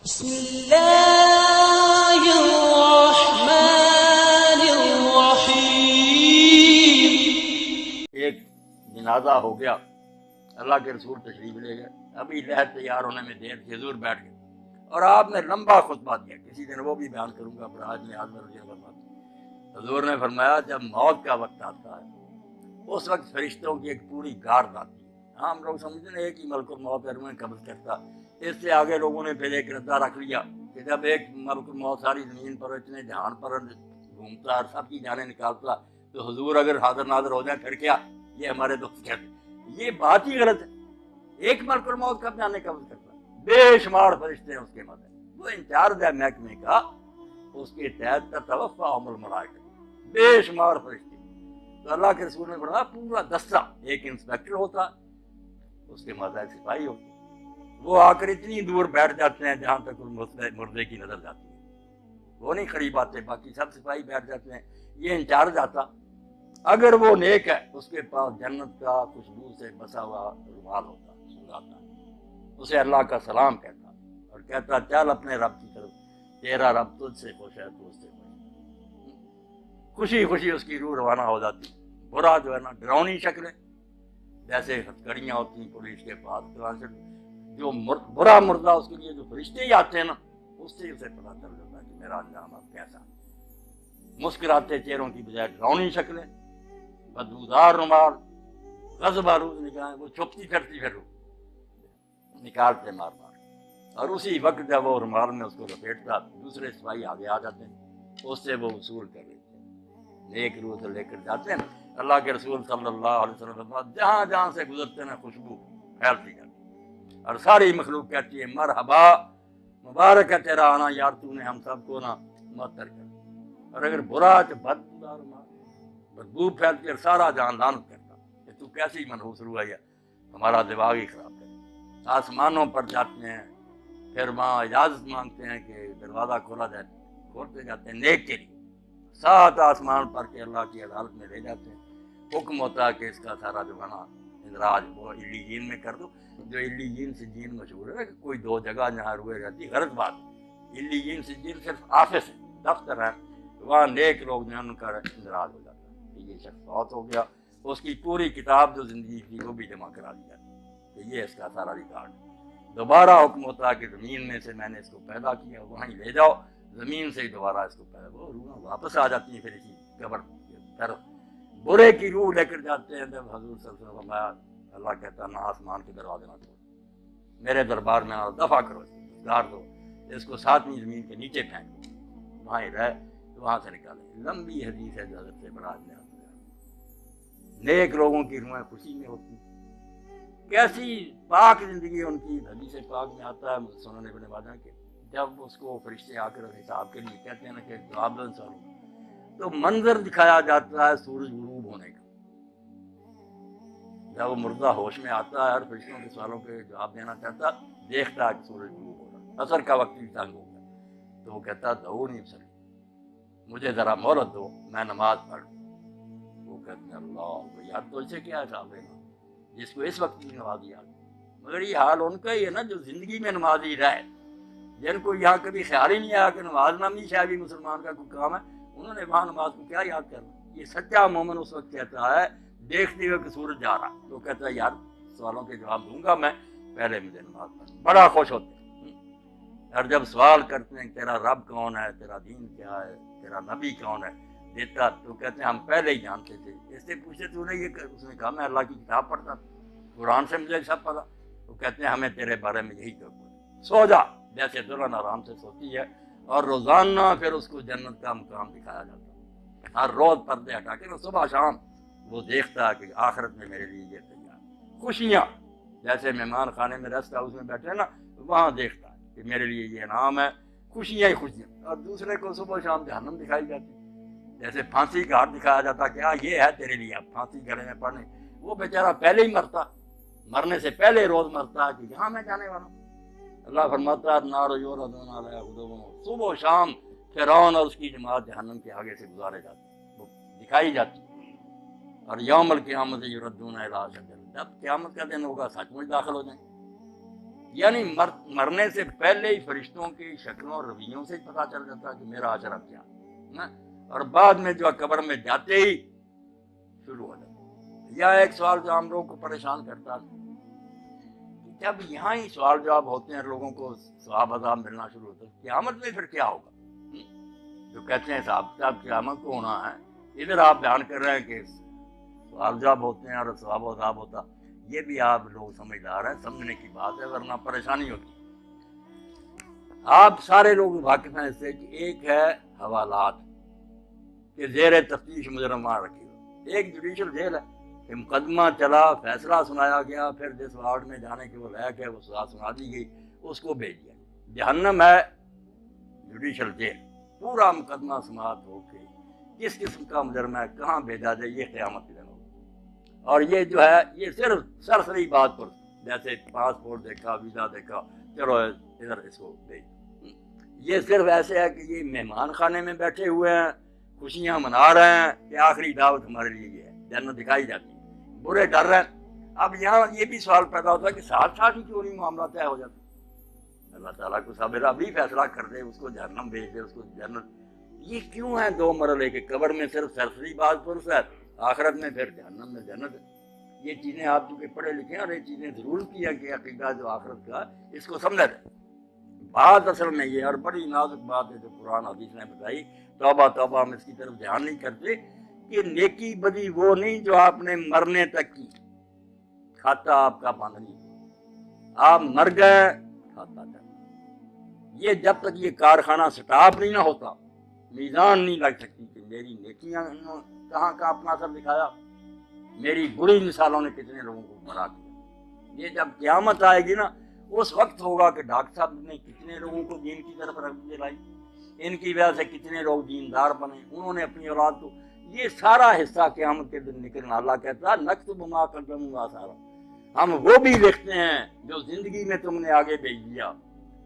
بسم اللہ الرحمن الرحیم۔ ایک جنازہ ہو گیا، اللہ کے رسول تشریف لے گئے، ابھی لحد تیار ہونے میں دیر تھی، حضور بیٹھ گئے اور آپ نے لمبا خطبہ دیا، کسی دن وہ بھی بیان کروں گا، پر آج میں یاد میں رجوع فرماتا ہوں۔ حضور نے فرمایا جب موت کا وقت آتا ہے اس وقت فرشتوں کی ایک پوری گارد آتی ہے۔ ہم لوگ سمجھتے ہیں کہ ملک الموت روح قبض کرتا، اس سے آگے لوگوں نے پھر ایک ردا رکھ لیا کہ جب ایک ملک الموت ساری زمین پر اتنے جہان پر گھومتا اور سب کی جانیں نکالتا تو حضور اگر حاضر ناظر ہو جائے پھر کیا؟ یہ ہمارے دوست کہتے ہیں، یہ بات ہی غلط ہے۔ ایک ملک الموت کب جانے قبض کرتا ہے؟ بے شمار فرشتے ہیں اس کے مدد، وہ انچارج ہے محکمے کا، اس کے تحت تتوفاہم الملائکہ، بے شمار فرشتے۔ تو اللہ کے رسول نے فرمایا پورا دستہ، ایک انسپیکٹر ہوتا، اس کے ماتحت سپاہی ہوتے، وہ آ کر اتنی دور بیٹھ جاتے ہیں جہاں تک مردے کی نظر جاتی ہے، وہ نہیں قریب آتے، باقی سب سپاہی بیٹھ جاتے ہیں۔ یہ انچارج آتا، اگر وہ نیک ہے اس کے پاس جنت کا خوشبو سے بسا ہوا رومال ہوتا، سنگاتا، اسے اللہ کا سلام کہتا اور کہتا چل اپنے رب کی طرف، تیرا رب تجھ سے خوش ہے، تو اس سے خوش ہے۔ خوشی خوشی اس کی روح روانہ ہو جاتی۔ برا جو ہے نا ڈراؤنی شکلیں جیسے ہتھکڑیاں ہوتی ہیں پولیس کے پاس، جو برا مردہ اس کے لیے جو فرشتے ہی آتے ہیں نا، اس سے اسے پتہ چل جاتا ہے کہ میرا انجام اب کیسا ہے۔ مسکراتے چہروں کی بجائے ڈراؤنی شکلیں، بدبودار رومال، غضب آلود نگاہیں، وہ چھپتی پھرتی پھر نکالتے مار مار، اور اسی وقت جب وہ رومال میں اس کو لپیٹتا دوسرے سپاہی آگے آ جاتے ہیں، اس سے وہ وصول کر لیتے ہیں، نیک روح سے لے کر جاتے ہیں۔ اللہ کے رسول صلی اللہ علیہ وسلم جہاں جہاں سے گزرتے ہیں خوشبو پھیلتی جاتی اور ساری مخلوق کہتی ہے مرحبا، مبارک ہے تیرا آنا یار، تو نے ہم سب کو نا معطر کر۔ اور اگر برا تو بدبو پھیلتی اور سارا جہان لعنت کرتا کہ تو کیسی منحوس روح ہے، ہمارا دماغ ہی خراب ہے۔ آسمانوں پر جاتے ہیں، پھر وہاں اجازت مانگتے ہیں کہ دروازہ کھولا جائے، کھولتے جاتے ہیں نیک کے لیے، 7 آسمان پر کے اللہ کی عدالت میں لے جاتے ہیں۔ حکم ہوتا ہے کہ اس کا سارا جو ہے نا اندراج وہ علیین میں کر دو، جو علیین سجین مشہور ہے کہ کوئی 2 جگہ جہاں روئے رہتی، غلط بات ہے۔ علیین سجین صرف آفس ہے، دفتر ہے، وہاں نیک لوگ جو ان کا اندراج ہو جاتا ہے کہ یہ شخص بہت ہو گیا، اس کی پوری کتاب جو زندگی کی وہ بھی جمع کرا دی جاتی ہے کہ یہ اس کا سارا ریکارڈ ہے۔ دوبارہ حکم ہوتا ہے کہ زمین میں سے میں نے اس کو پیدا کیا، وہیں لے جاؤ، زمین سے ہی دوبارہ اس کو پیدا، وہ روح واپس آ جاتی ہیں پھر اسی قبر پر۔ برے کی روح لے کر جاتے ہیں، جب حضور صلی اللہ علیہ وسلم فرمایا، اللہ کہتا ہے نہ آسمان کے دروازے نہ کھولو، میرے دربار میں آؤ، دفع کرو، گار دو، اس کو 7ویں زمین کے نیچے پھینک دو، وہاں ہی رہ، وہاں سے نکالیں۔ لمبی حدیث ہے جو حضرت سے بڑا آدمی آتا ہے۔ نیک لوگوں کی روحیں خوشی میں ہوتی، کیسی پاک زندگی ان کی۔ حدیث پاک میں آتا ہے سنن ابن ماجہ کے، جب اس کو فرشتے آ کر حساب کے لیے کہتے ہیں نا کہ جواب دو انسانوں، تو منظر دکھایا جاتا ہے سورج غروب ہونے کا۔ جب وہ مردہ ہوش میں آتا ہے اور فرشتوں کے سوالوں کے جواب دینا چاہتا، دیکھتا ہے کہ سورج غروب ہو رہا ہے، عصر کا وقت بھی تنگ ہو گیا، تو وہ کہتا دعونی بصری، مجھے ذرا مہلت دو، میں نماز پڑھ۔ وہ کہتے ہیں اللہ یار تو اسے کیا حساب ہے جس کو اس وقت کی نمازی آ گئی۔ مگر یہ حال ان کا ہی ہے نا جو زندگی میں نمازی رہے، جن کو یہاں کبھی خیال ہی نہیں آیا کہ نماز نامی شاید بھی مسلمان کا کوئی کام ہے، انہوں نے وہاں نماز کو کیا یاد کرنا۔ یہ سچا مومن اس وقت کہتا ہے دیکھتے ہوئے کہ سورج جا رہا، تو کہتا ہے یار سوالوں کے جواب دوں گا میں، پہلے مجھے نماز پڑھ، بڑا خوش ہوتے ہیں۔ اور جب سوال کرتے ہیں تیرا رب کون ہے، تیرا دین کیا ہے، تیرا نبی کون ہے، دیتا تو کہتے ہیں ہم پہلے ہی جانتے تھے، اس سے پوچھتے تو نے یہ، اس نے کہا میں اللہ کی کتاب پڑھتا تھا، قرآن سے مجھے سب پتا۔ وہ کہتے ہیں ہمیں تیرے بارے میں یہی تو سو جا، جیسے دلہن آرام سے سوتی ہے، اور روزانہ پھر اس کو جنت کا مقام دکھایا جاتا ہے، ہر روز پردے ہٹا کے صبح شام وہ دیکھتا ہے کہ آخرت میں میرے لیے یہ تیار خوشیاں، جیسے مہمان خانے میں ریسٹ ہاؤس میں بیٹھے نا، وہاں دیکھتا ہے کہ میرے لیے یہ انعام ہے، خوشیاں ہی خوشیاں۔ اور دوسرے کو صبح شام جہنم دکھائی جاتی، جیسے پھانسی کا ہاتھ دکھایا جاتا کہ یہ ہے تیرے لیے، اب پھانسی گلے میں پڑنے، وہ بیچارہ پہلے ہی مرتا، مرنے سے پہلے روز مرتا کہ یہاں میں جانے والا ہوں۔ اللہ فرماتا ہے نار یوردون علیہا غدوہ، صبح و شام فرعون اور اس کی جماعت جہنم کے آگے سے گزارے جاتے، وہ دکھائی جاتی۔ اور یوم القیامت یردون الی اشد، جب قیامت کا دن ہوگا سچ مچ داخل ہو جائیں۔ یعنی مرنے سے پہلے ہی فرشتوں کی شکلوں اور رویوں سے پتہ چل جاتا کہ میرا اجر کیا ہے، اور بعد میں جو قبر میں جاتے ہی شروع ہو جاتا۔ یا ایک سوال جو ہم لوگوں کو پریشان کرتا ہے، جب یہاں ہی سوال جواب ہوتے ہیں، لوگوں کو ثواب عذاب ملنا شروع ہوتا ہے، قیامت میں پھر کیا ہوگا؟ جو کہتے ہیں صاحب صاحب قیامت کو ہونا ہے، ادھر آپ بیان کر رہے ہیں کہ سوال جواب ہوتے ہیں اور ثواب و عذاب ہوتا، یہ بھی آپ لوگ سمجھدار ہیں، سمجھنے کی بات ہے، ورنہ پریشانی ہوتی۔ آپ سارے لوگ واقف ہیں اس سے کہ ایک ہے حوالات کہ زیر تفتیش مجرمان رکھی ہو، ایک جوڈیشل جیل ہے کہ مقدمہ چلا، فیصلہ سنایا گیا، پھر جس وارڈ میں جانے کے وہ لائق ہے وہ سزا سنا دی گئی، اس کو بھیج دیا۔ جہنم ہے جوڈیشل جیل، پورا مقدمہ سماعت ہو کے کس قسم کا مجرم ہے کہاں بھیجا جائے، یہ قیامت کے دن ہوگا۔ اور یہ جو ہے یہ صرف سرسری بات پر، جیسے پاسپورٹ دیکھا، ویزا دیکھا، چلو ادھر اس کو بھیج، یہ صرف ایسے ہے کہ یہ مہمان خانے میں بیٹھے ہوئے ہیں، خوشیاں منا رہے ہیں کہ آخری دعوت ہمارے لیے یہ ہے، جنت دکھائی جاتی ہے، برے ڈر رہے ہیں۔ اب یہاں یہ بھی سوال پیدا ہوتا ہے کہ ساتھ ساتھ ہی کیوں نہیں معاملہ طے ہو جاتا؟ اللہ تعالیٰ کو صابر ابھی فیصلہ کر دے، اس کو جہنم بھیج دے، اس کو جنت۔ یہ کیوں ہے دو مرحلے کے؟ قبر میں صرف سرسری بات پرس ہے، آخرت میں پھر جہنم میں جنت ہے۔ یہ چیزیں آپ چونکہ پڑھے لکھے ہیں اور یہ چیزیں ضرور کی ہے کہ عقیدہ جو آخرت کا اس کو سمجھا جائے۔ بات اصل میں یہ، اور بڑی نازک بات ہے جو قرآن حدیث نے بتائی، توبہ توبہ ہم اس کی طرف دھیان نہیں کرتے کہ نیکی بدی وہ نہیں جو آپ نے مرنے تک کی، کھاتا آپ کا بند نہیں، آپ مر گئے کھاتا چل، یہ جب تک یہ کارخانہ سٹاپ نہیں نہ ہوتا، میزان نہیں لگ سکتی کہ میری نیکیاں کہاں کا اپنا اثر دکھایا، میری بری مثالوں نے کتنے لوگوں کو گمراہ کیا۔ یہ جب قیامت آئے گی نا، اس وقت ہوگا کہ ڈاکٹر صاحب نے کتنے لوگوں کو دین کی طرف رغبت دلائی، ان کی وجہ سے کتنے لوگ دیندار بنے، انہوں نے اپنی اولاد کو، یہ سارا حصہ قیامت کے دن نکلنا۔ اللہ کہتا ہے نکتب ما قدموا وآثارا، ہم وہ بھی لکھتے ہیں جو زندگی میں تم نے آگے بھیج دیا،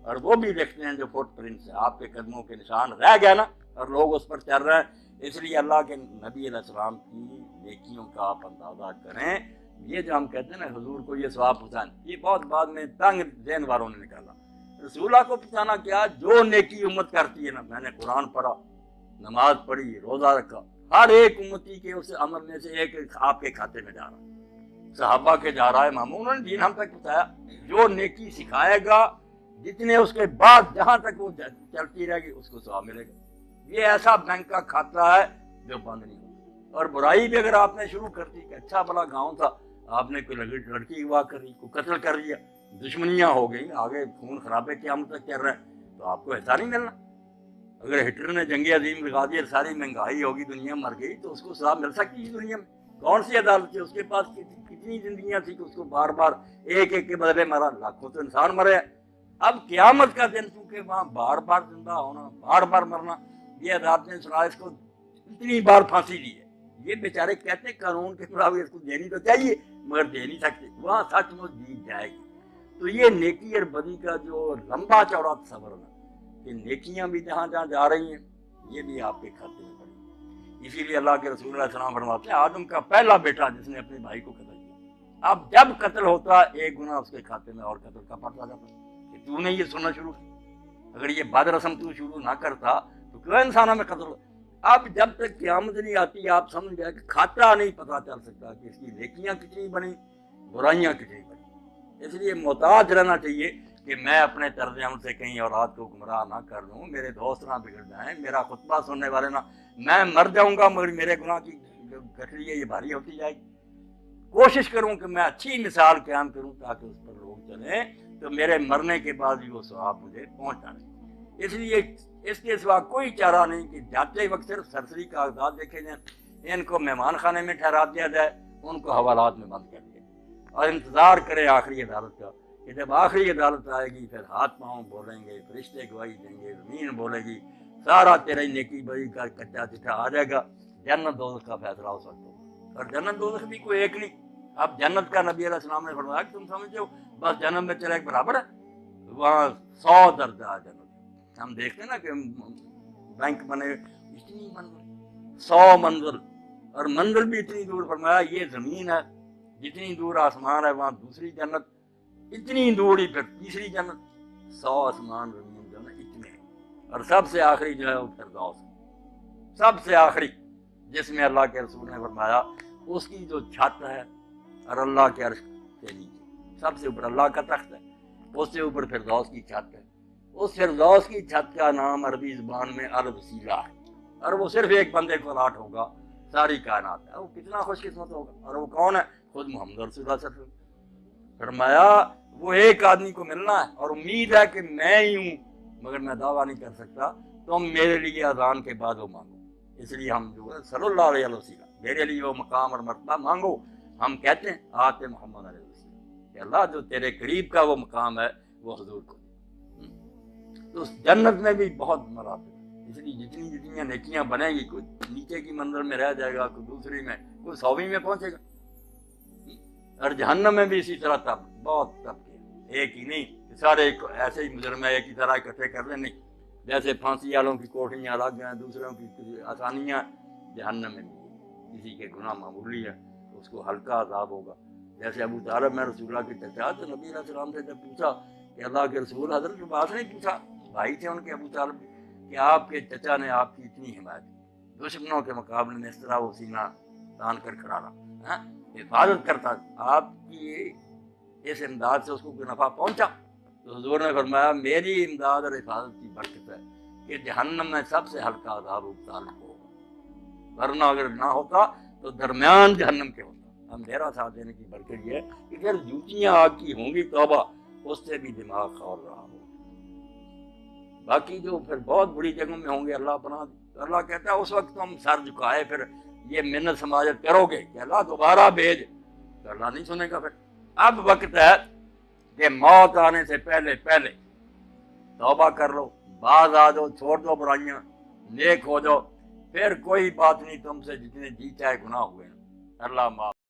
اور وہ بھی لکھتے ہیں جو فٹ پرنٹس ہے، آپ کے قدموں کے نشان رہ گیا نا، اور لوگ اس پر چل رہے ہیں۔ اس لیے اللہ کے نبی علیہ السلام کی نیکیوں کا آپ اندازہ کریں۔ یہ جو ہم کہتے ہیں نا حضور کو یہ ثواب پہنچانا، یہ بہت بعد میں تنگ ذہن والوں نے نکالا۔ رسولہ کو پہنچانا کیا؟ جو نیکی امت کرتی ہے نا، میں نے قرآن پڑھا، نماز پڑھی، روزہ رکھا، ہر ایک امتی کے اس عمل میں سے ایک آپ کے کھاتے میں جا رہا، صحابہ کے جا رہا ہے، مامون نے دین ہم تک پہنچایا۔ جو نیکی سکھائے گا، جتنے اس کے بعد جہاں تک وہ چلتی رہے گی، اس کو ثواب ملے گا۔ یہ ایسا بینک کا کھاتا ہے جو بند نہیں ہوتا۔ اور برائی بھی اگر آپ نے شروع کر دی کہ اچھا بڑا گاؤں تھا، آپ نے کوئی لڑکی اغوا کر دی، کوئی قتل کر دیا، دشمنیاں ہو گئی، آگے خون خرابے قیامت تک چل رہے ہیں، تو آپ کو حصہ نہیں ملنا۔ اگر ہٹلر نے جنگ عظیم لگا دی اور ساری مہنگائی ہوگی، دنیا مر گئی، تو اس کو سزا مل سکتی ہے دنیا میں؟ کون سی عدالت تھی؟ اس کے پاس کتنی زندگیاں تھی کہ اس کو بار بار ایک ایک کے بدلے مارا، لاکھوں تو انسان مرے۔ اب قیامت کا دن چونکہ وہاں بار بار زندہ ہونا، بار بار مرنا، یہ عدالت نے سنا اس کو اتنی بار پھانسی دی ہے۔ یہ بیچارے کہتے ہیں قانون کے مطابق اس کو دینی تو چاہیے مگر دے نہیں سکتے، وہاں سچ مچ جیت جائے گی۔ تو یہ نیکی اور بدی کا جو لمبا چوڑا تصور ہے کہ نیکیاں بھی جہاں جہاں جا رہی ہیں، یہ بھی آپ کے کھاتے میں پڑی۔ اسی لیے اللہ کے رسول علیہ السلام فرماتے ہیں آدم کا پہلا بیٹا جس نے اپنے بھائی کو قتل کیا، اب جب قتل ہوتا ایک گناہ اس کے کھاتے میں اور قتل کا پڑتا جاتا کہ تو نے یہ سننا شروع کیا، اگر یہ بد رسم تو شروع نہ کرتا تو کیوں انسانوں میں قتل ہو۔ اب جب تک قیامت نہیں آتی آپ سمجھ گئے کہ کھاتا نہیں پتہ چل سکتا کہ اس کی نیکیاں کتنی بنی، برائیاں کتنی بنی۔ اس لیے محتاط رہنا چاہیے کہ میں اپنے طرز عمل سے کہیں اولاد کو گمراہ نہ کر دوں، میرے دوست نہ بگڑ جائیں، میرا خطبہ سننے والے نہ، میں مر جاؤں گا مگر میرے گناہ کی گٹھڑی ہے یہ بھاری ہوتی جائے گی۔ کوشش کروں کہ میں اچھی مثال قیام کروں تاکہ اس پر لوگ چلیں، تو میرے مرنے کے بعد بھی وہ ثواب مجھے پہنچ جائے۔ اس لیے اس کے سوا کوئی چارہ نہیں کہ جاتے وقت صرف سرسری کاغذات دیکھے جائیں، ان کو مہمان خانے میں ٹھہرا دیا جائے، ان کو حوالات میں بند کر دیا جائے، اور انتظار کرے آخری عدالت کا کہ جب آخری عدالت آئے گی پھر ہاتھ پاؤں بولیں گے، فرشتے گواہی دیں گے، زمین بولے گی، سارا تیرے نیکی بری کا کچا چٹھا آ جائے گا، جنت دوزخ کا فیصلہ ہو سکتا ہوگا۔ اور جنت دوزخ بھی کوئی ایک نہیں۔ اب جنت کا نبی علیہ السلام نے فرمایا کہ تم سمجھتے ہو بس جنت میں چلے ایک برابر ہے، وہاں 100 درجہ جنت۔ ہم دیکھتے ہیں نا کہ بینک بنے اتنی منزل، 100 منزل، اور منزل بھی اتنی دور۔ فرمایا یہ زمین ہے، جتنی دور آسمان ہے وہاں دوسری جنت، اتنی دوڑی پھر تیسری جنت 100 آسمان زمین جو ہے نا اتنے ہیں. اور سب سے آخری جو ہے وہ فردوس ہے، سب سے آخری، جس میں اللہ کے رسول نے فرمایا اس کی جو چھت ہے اور اللہ کے عرش سے نیچے سب سے اوپر اللہ کا تخت ہے، اس سے اوپر فردوس کی چھت ہے. اس فردوس کی چھت کا نام عربی زبان میں الوسیلہ ہے، اور وہ صرف ایک بندے کو الاٹ ہوگا ساری کائنات ہے. وہ کتنا خوش قسمت ہوگا، اور وہ کون ہے؟ خود محمد رسول اللہ صلی اللہ علیہ وسلم. فرمایا وہ ایک آدمی کو ملنا ہے، اور امید ہے کہ میں ہی ہوں، مگر میں دعویٰ نہیں کر سکتا. تم میرے لیے اذان کے بعد وہ مانگو. اس لیے ہم جو ہے صلی اللہ علیہ وسلم میرے لیے وہ مقام اور مرتبہ مانگو. ہم کہتے ہیں آتے محمد علیہ وسلم کہ اللہ جو تیرے قریب کا وہ مقام ہے وہ حضور کو. تو اس جنت میں بھی بہت مراتب ہے، اس لیے جتنی جتنی نیکیاں بنے گی، کوئی نیچے کی منزل میں رہ جائے گا، کوئی دوسری میں، کوئی 100ویں میں پہنچے گا. اور جہنم میں بھی اسی طرح بہت طبقے، ایک ہی نہیں کہ سارے ایسے ہی مجرم ایک ہی طرح اکٹھے کر لیں، نہیں. جیسے پھانسی والوں کی کوٹھیاں الگ ہیں، دوسروں کی آسانیاں، جہنم میں بھی کسی کے گناہ معمولی ہے تو اس کو ہلکا عذاب ہوگا. جیسے ابو طالب میں رسول اللہ کے چچا، تو نبی علیہ السلام سے جب پوچھا کہ اللہ کے رسول، حضرت کے پاس نہیں پوچھا، بھائی تھے ان کے ابو طالب، کہ آپ کے چچا نے آپ کی اتنی حمایت کی، دشمنوں کے مقابلے میں اس طرح وہ سینہ تان کر کھڑا رہا، حفاظت کرتا، آپ کی اس امداد سے اس کو کوئی نفع پہنچا؟ تو حضور نے فرمایا میری امداد اور حفاظت کی برکت ہے کہ جہنم میں سب سے ہلکا عذاب طالب کو ہوگا، ورنہ اگر نہ ہوتا تو درمیان جہنم کے ہوتا. اندھیرا ساتھ دینے کی برکت یہ ہے کہ پھر جوتیاں آگ کی ہوں گی، توبہ، اس سے بھی دماغ کھول رہا ہو. باقی جو پھر بہت بڑی جگہوں میں ہوں گے، اللہ پناہ. اللہ کہتا ہے اس وقت تم سر جھکائے پھر یہ منت سماجت کرو گے کہ اللہ دوبارہ بھیج، تو اللہ نہیں سنے گا. پھر اب وقت ہے کہ موت آنے سے پہلے پہلے توبہ کر لو، باز آ جاؤ، چھوڑ دو برائیاں، نیک ہو جاؤ. پھر کوئی بات نہیں، تم سے جتنے جی چاہے گناہ ہوئے اللہ معاف